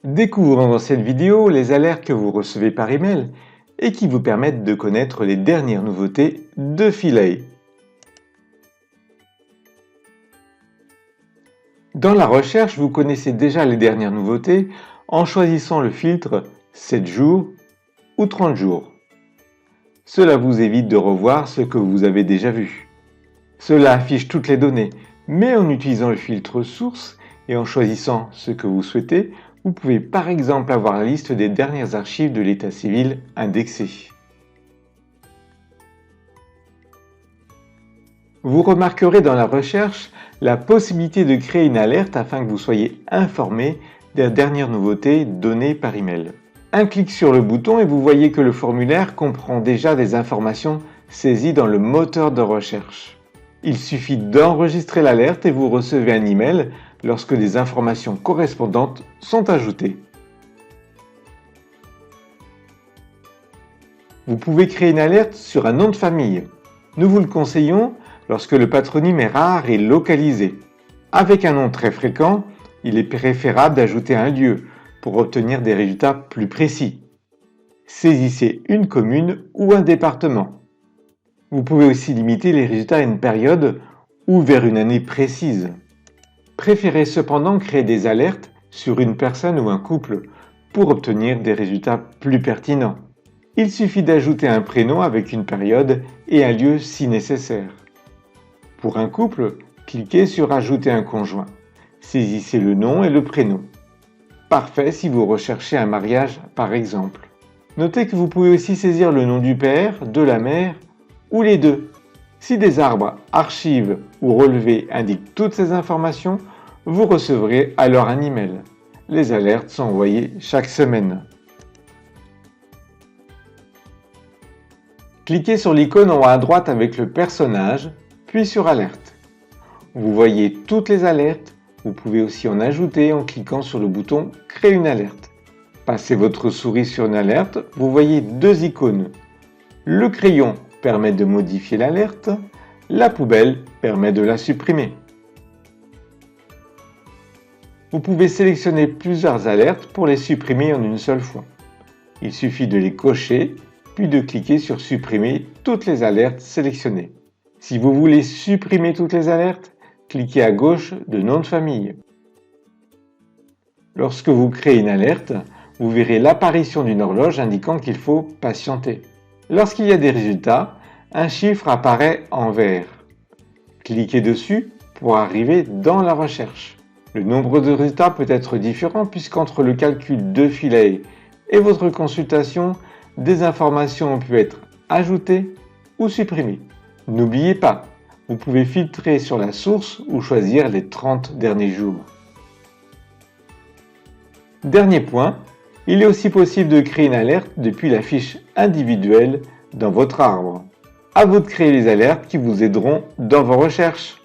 Découvrons dans cette vidéo les alertes que vous recevez par email et qui vous permettent de connaître les dernières nouveautés de Philae. Dans la recherche, vous connaissez déjà les dernières nouveautés en choisissant le filtre 7 jours ou 30 jours. Cela vous évite de revoir ce que vous avez déjà vu. Cela affiche toutes les données, mais en utilisant le filtre source et en choisissant ce que vous souhaitez, vous pouvez par exemple avoir la liste des dernières archives de l'état civil indexées. Vous remarquerez dans la recherche la possibilité de créer une alerte afin que vous soyez informé des dernières nouveautés données par email. Un clic sur le bouton et vous voyez que le formulaire comprend déjà des informations saisies dans le moteur de recherche. Il suffit d'enregistrer l'alerte et vous recevez un email lorsque des informations correspondantes sont ajoutées. Vous pouvez créer une alerte sur un nom de famille. Nous vous le conseillons lorsque le patronyme est rare et localisé. Avec un nom très fréquent, il est préférable d'ajouter un lieu pour obtenir des résultats plus précis. Saisissez une commune ou un département. Vous pouvez aussi limiter les résultats à une période ou vers une année précise. Préférez cependant créer des alertes sur une personne ou un couple pour obtenir des résultats plus pertinents. Il suffit d'ajouter un prénom avec une période et un lieu si nécessaire. Pour un couple, cliquez sur Ajouter un conjoint. Saisissez le nom et le prénom. Parfait si vous recherchez un mariage par exemple. Notez que vous pouvez aussi saisir le nom du père, de la mère ou les deux. Si des arbres, archives ou relevés indiquent toutes ces informations, vous recevrez alors un email. Les alertes sont envoyées chaque semaine. Cliquez sur l'icône en haut à droite avec le personnage, puis sur Alerte. Vous voyez toutes les alertes. Vous pouvez aussi en ajouter en cliquant sur le bouton Créer une alerte. Passez votre souris sur une alerte, vous voyez deux icônes. Le crayon permet de modifier l'alerte, la poubelle permet de la supprimer. Vous pouvez sélectionner plusieurs alertes pour les supprimer en une seule fois. Il suffit de les cocher, puis de cliquer sur Supprimer toutes les alertes sélectionnées. Si vous voulez supprimer toutes les alertes, cliquez à gauche de Nom de famille. Lorsque vous créez une alerte, vous verrez l'apparition d'une horloge indiquant qu'il faut patienter. Lorsqu'il y a des résultats, un chiffre apparaît en vert. Cliquez dessus pour arriver dans la recherche. Le nombre de résultats peut être différent puisqu'entre le calcul de Philae et votre consultation, des informations ont pu être ajoutées ou supprimées. N'oubliez pas, vous pouvez filtrer sur la source ou choisir les 30 derniers jours. Dernier point, il est aussi possible de créer une alerte depuis la fiche individuelle dans votre arbre. À vous de créer les alertes qui vous aideront dans vos recherches.